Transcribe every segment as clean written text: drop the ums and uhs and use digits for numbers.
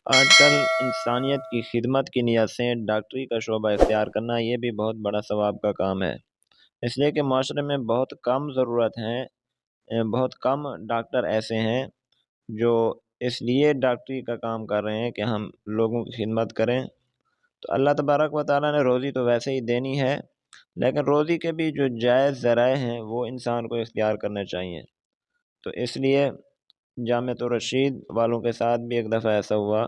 آج کل انسانیت کی خدمت کی نیت سے ڈاکٹری کا شعبہ اختیار کرنا یہ بھی بہت بڑا ثواب کا کام ہے۔ اس لیے کہ معاشرے میں بہت کم ضرورت ہیں، بہت کم ڈاکٹر ایسے ہیں جو اس لیے ڈاکٹری کا کام کر رہے ہیں کہ ہم لوگوں کی خدمت کریں۔ تو اللہ تبارک و تعالیٰ نے روزی تو ویسے ہی دینی ہے، لیکن روزی کے بھی جو جائز ذرائع ہیں وہ انسان کو اختیار کرنے چاہیے۔ تو اس لیے جامعۃ الرشید والوں کے ساتھ بھی ایک دفعہ ایسا ہوا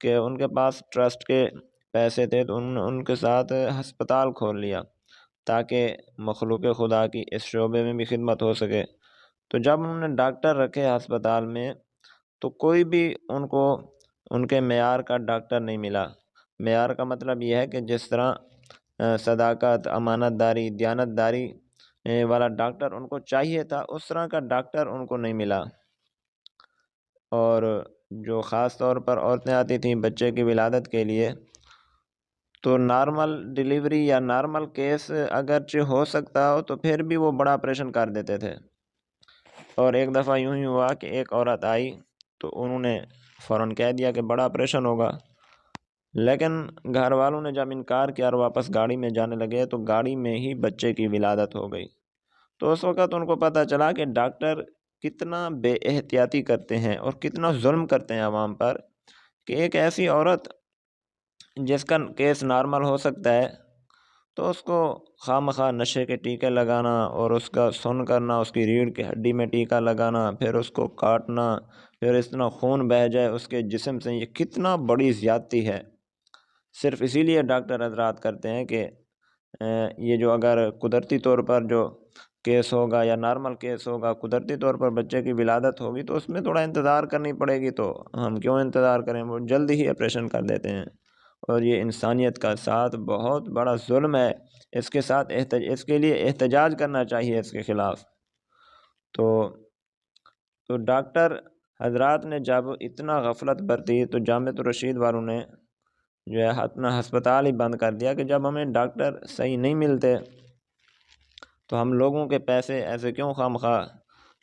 کہ ان کے پاس ٹرسٹ کے پیسے تھے، تو انہوں نے ان کے ساتھ ہسپتال کھول لیا تاکہ مخلوق خدا کی اس شعبے میں بھی خدمت ہو سکے۔ تو جب انہوں نے ڈاکٹر رکھے ہسپتال میں تو کوئی بھی ان کو ان کے معیار کا ڈاکٹر نہیں ملا۔ معیار کا مطلب یہ ہے کہ جس طرح صداقت، امانت داری، دیانت داری والا ڈاکٹر ان کو چاہیے تھا، اس طرح کا ڈاکٹر ان کو نہیں ملا۔ اور جو خاص طور پر عورتیں آتی تھیں بچے کی ولادت کے لیے، تو نارمل ڈیلیوری یا نارمل کیس اگرچہ ہو سکتا ہو تو پھر بھی وہ بڑا آپریشن کر دیتے تھے۔ اور ایک دفعہ یوں ہی ہوا کہ ایک عورت آئی تو انہوں نے فوراً کہہ دیا کہ بڑا آپریشن ہوگا، لیکن گھر والوں نے جب انکار کیا اور واپس گاڑی میں جانے لگے تو گاڑی میں ہی بچے کی ولادت ہو گئی۔ تو اس وقت ان کو پتہ چلا کہ ڈاکٹر کتنا بے احتیاطی کرتے ہیں اور کتنا ظلم کرتے ہیں عوام پر، کہ ایک ایسی عورت جس کا کیس نارمل ہو سکتا ہے تو اس کو خواہ مخواہ نشے کے ٹیکے لگانا اور اس کا سن کرنا، اس کی ریڑھ کی ہڈی میں ٹیکہ لگانا، پھر اس کو کاٹنا، پھر اس طرح خون بہہ جائے اس کے جسم سے، یہ کتنا بڑی زیادتی ہے۔ صرف اسی لیے ڈاکٹر حضرات کرتے ہیں کہ یہ جو اگر قدرتی طور پر جو کیس ہوگا یا نارمل کیس ہوگا، قدرتی طور پر بچے کی ولادت ہوگی تو اس میں تھوڑا انتظار کرنی پڑے گی، تو ہم کیوں انتظار کریں، وہ جلدی ہی آپریشن کر دیتے ہیں۔ اور یہ انسانیت کا ساتھ بہت بڑا ظلم ہے، اس کے ساتھ اس کے لیے احتجاج کرنا چاہیے اس کے خلاف۔ تو ڈاکٹر حضرات نے جب اتنا غفلت برتی تو جامعۃ الرشید والوں نے جو ہے اپنا ہسپتال ہی بند کر دیا کہ جب ہمیں ڈاکٹر صحیح نہیں ملتے تو ہم لوگوں کے پیسے ایسے کیوں خواہ مخواہ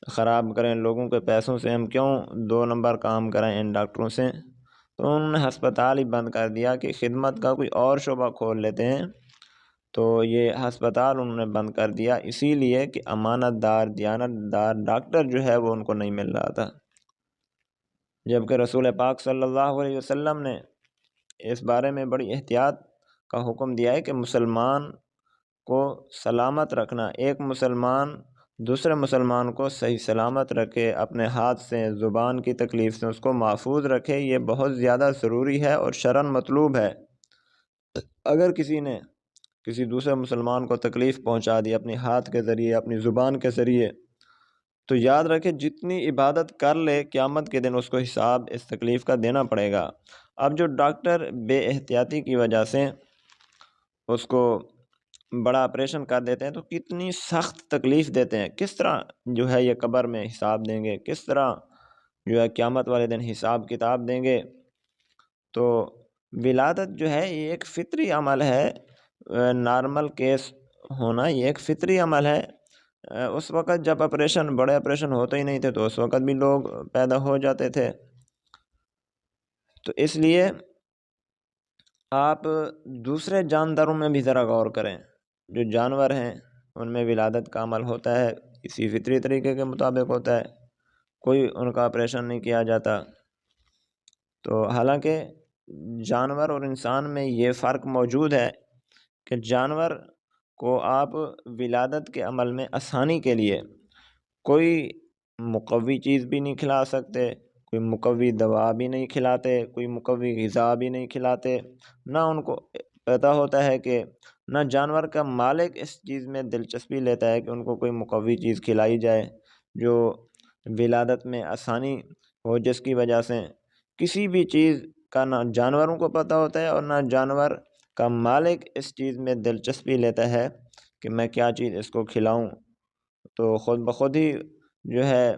خراب کریں، لوگوں کے پیسوں سے ہم کیوں دو نمبر کام کریں ان ڈاکٹروں سے۔ تو انہوں نے ہسپتال ہی بند کر دیا کہ خدمت کا کوئی اور شعبہ کھول لیتے ہیں۔ تو یہ ہسپتال انہوں نے بند کر دیا اسی لیے کہ امانت دار، دیانت دار ڈاکٹر جو ہے وہ ان کو نہیں مل رہا تھا، جبکہ رسول پاک صلی اللہ علیہ وسلم نے اس بارے میں بڑی احتیاط کا حکم دیا ہے کہ مسلمان کو سلامت رکھنا، ایک مسلمان دوسرے مسلمان کو صحیح سلامت رکھے، اپنے ہاتھ سے، زبان کی تکلیف سے اس کو محفوظ رکھے، یہ بہت زیادہ ضروری ہے اور شرعاً مطلوب ہے۔ اگر کسی نے کسی دوسرے مسلمان کو تکلیف پہنچا دی اپنے ہاتھ کے ذریعے، اپنی زبان کے ذریعے، تو یاد رکھے جتنی عبادت کر لے قیامت کے دن اس کو حساب اس تکلیف کا دینا پڑے گا۔ اب جو ڈاکٹر بے احتیاطی کی وجہ سے اس کو بڑا آپریشن کر دیتے ہیں تو کتنی سخت تکلیف دیتے ہیں، کس طرح جو ہے یہ قبر میں حساب دیں گے، کس طرح جو ہے قیامت والے دن حساب کتاب دیں گے۔ تو ولادت جو ہے یہ ایک فطری عمل ہے، نارمل کیس ہونا یہ ایک فطری عمل ہے۔ اس وقت جب بڑے آپریشن ہوتے ہی نہیں تھے تو اس وقت بھی لوگ پیدا ہو جاتے تھے۔ تو اس لیے آپ دوسرے جانداروں میں بھی ذرا غور کریں، جو جانور ہیں ان میں ولادت کا عمل ہوتا ہے، اسی فطری طریقے کے مطابق ہوتا ہے، کوئی ان کا آپریشن نہیں کیا جاتا۔ تو حالانکہ جانور اور انسان میں یہ فرق موجود ہے کہ جانور کو آپ ولادت کے عمل میں آسانی کے لیے کوئی مقوی چیز بھی نہیں کھلا سکتے، کوئی مقوی دوا بھی نہیں کھلاتے، کوئی مقوی غذا بھی نہیں کھلاتے، نہ ان کو پتہ ہوتا ہے کہ نہ جانور کا مالک اس چیز میں دلچسپی لیتا ہے کہ ان کو کوئی مقوی چیز کھلائی جائے جو ولادت میں آسانی ہو، جس کی وجہ سے کسی بھی چیز کا نہ جانوروں کو پتہ ہوتا ہے اور نہ جانور کا مالک اس چیز میں دلچسپی لیتا ہے کہ میں کیا چیز اس کو کھلاؤں۔ تو خود بخود ہی جو ہے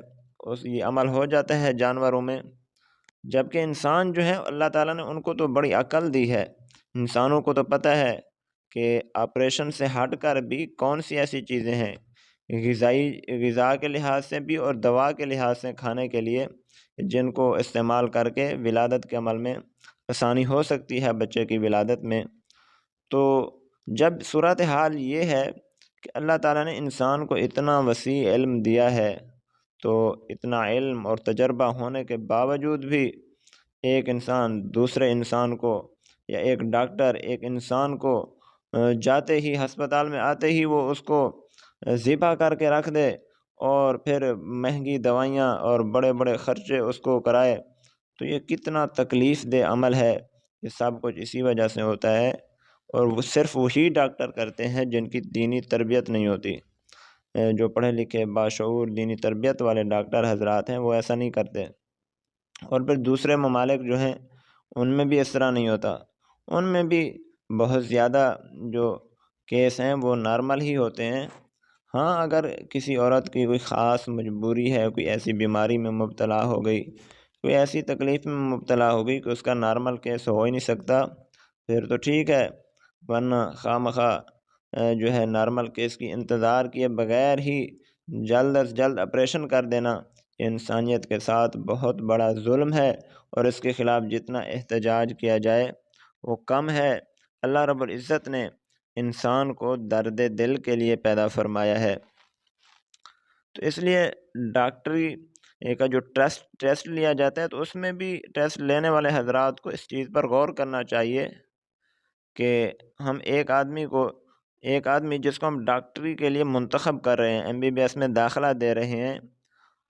یہ عمل ہو جاتا ہے جانوروں میں، جبکہ انسان جو ہے اللہ تعالیٰ نے ان کو تو بڑی عقل دی ہے، انسانوں کو تو پتہ ہے کہ آپریشن سے ہٹ کر بھی کون سی ایسی چیزیں ہیں غذا کے لحاظ سے بھی اور دوا کے لحاظ سے کھانے کے لیے، جن کو استعمال کر کے ولادت کے عمل میں آسانی ہو سکتی ہے بچے کی ولادت میں۔ تو جب صورتحال یہ ہے کہ اللہ تعالیٰ نے انسان کو اتنا وسیع علم دیا ہے، تو اتنا علم اور تجربہ ہونے کے باوجود بھی ایک انسان دوسرے انسان کو، یا ایک ڈاکٹر ایک انسان کو جاتے ہی ہسپتال میں آتے ہی وہ اس کو ذبح کر کے رکھ دے، اور پھر مہنگی دوائیاں اور بڑے بڑے خرچے اس کو کرائے، تو یہ کتنا تکلیف دہ عمل ہے۔ یہ سب کچھ اسی وجہ سے ہوتا ہے، اور وہ صرف وہی ڈاکٹر کرتے ہیں جن کی دینی تربیت نہیں ہوتی۔ جو پڑھے لکھے باشعور دینی تربیت والے ڈاکٹر حضرات ہیں وہ ایسا نہیں کرتے۔ اور پھر دوسرے ممالک جو ہیں ان میں بھی اس طرح نہیں ہوتا، ان میں بھی بہت زیادہ جو کیس ہیں وہ نارمل ہی ہوتے ہیں۔ ہاں، اگر کسی عورت کی کوئی خاص مجبوری ہے، کوئی ایسی بیماری میں مبتلا ہو گئی، کوئی ایسی تکلیف میں مبتلا ہو گئی کہ اس کا نارمل کیس ہو ہی نہیں سکتا، پھر تو ٹھیک ہے، ورنہ خواہ مخواہ جو ہے نارمل کیس کی انتظار کیے بغیر ہی جلد از جلد آپریشن کر دینا انسانیت کے ساتھ بہت بڑا ظلم ہے، اور اس کے خلاف جتنا احتجاج کیا جائے وہ کم ہے۔ اللہ رب العزت نے انسان کو درد دل کے لیے پیدا فرمایا ہے، تو اس لیے ڈاکٹری کا جو ٹیسٹ لیا جاتا ہے، تو اس میں بھی ٹیسٹ لینے والے حضرات کو اس چیز پر غور کرنا چاہیے کہ ہم ایک آدمی جس کو ہم ڈاکٹری کے لیے منتخب کر رہے ہیں، MBBS میں داخلہ دے رہے ہیں،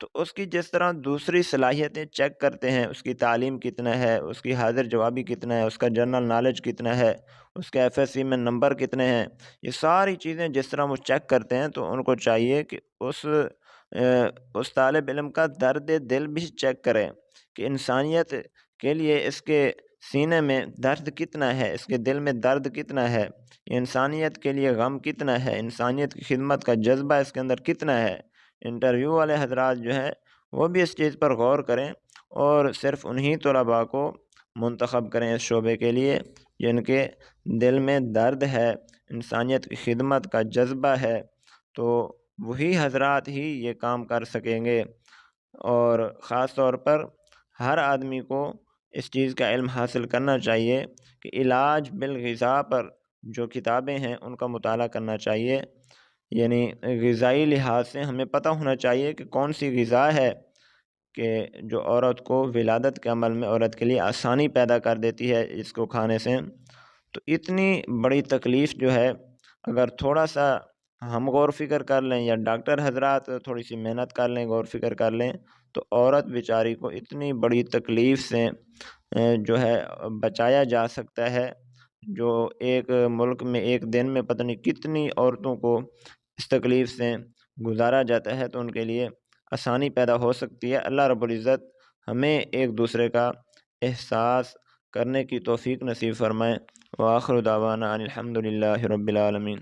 تو اس کی جس طرح دوسری صلاحیتیں چیک کرتے ہیں، اس کی تعلیم کتنا ہے، اس کی حاضر جوابی کتنا ہے، اس کا جنرل نالج کتنا ہے، اس کے FSC میں نمبر کتنے ہیں، یہ ساری چیزیں جس طرح وہ چیک کرتے ہیں، تو ان کو چاہیے کہ اس طالب علم کا درد دل بھی چیک کریں کہ انسانیت کے لیے اس کے سینے میں درد کتنا ہے، اس کے دل میں درد کتنا ہے، انسانیت کے لیے غم کتنا ہے، انسانیت کی خدمت کا جذبہ اس کے اندر کتنا ہے۔ انٹرویو والے حضرات جو ہیں وہ بھی اس چیز پر غور کریں، اور صرف انہی طلباء کو منتخب کریں اس شعبے کے لیے جن کے دل میں درد ہے، انسانیت کی خدمت کا جذبہ ہے، تو وہی حضرات ہی یہ کام کر سکیں گے۔ اور خاص طور پر ہر آدمی کو اس چیز کا علم حاصل کرنا چاہیے کہ علاج بالغذا پر جو کتابیں ہیں ان کا مطالعہ کرنا چاہیے، یعنی غذائی لحاظ سے ہمیں پتہ ہونا چاہیے کہ کون سی غذا ہے کہ جو عورت کو ولادت کے عمل میں عورت کے لیے آسانی پیدا کر دیتی ہے اس کو کھانے سے۔ تو اتنی بڑی تکلیف جو ہے، اگر تھوڑا سا ہم غور فکر کر لیں، یا ڈاکٹر حضرات تھوڑی سی محنت کر لیں، غور فکر کر لیں، تو عورت بیچاری کو اتنی بڑی تکلیف سے جو ہے بچایا جا سکتا ہے، جو ایک ملک میں ایک دن میں پتہ نہیں کتنی عورتوں کو اس تکلیف سے گزارا جاتا ہے، تو ان کے لیے آسانی پیدا ہو سکتی ہے۔ اللہ رب العزت ہمیں ایک دوسرے کا احساس کرنے کی توفیق نصیب فرمائے۔ وآخر دعوانا ان الحمد للہ رب العالمین۔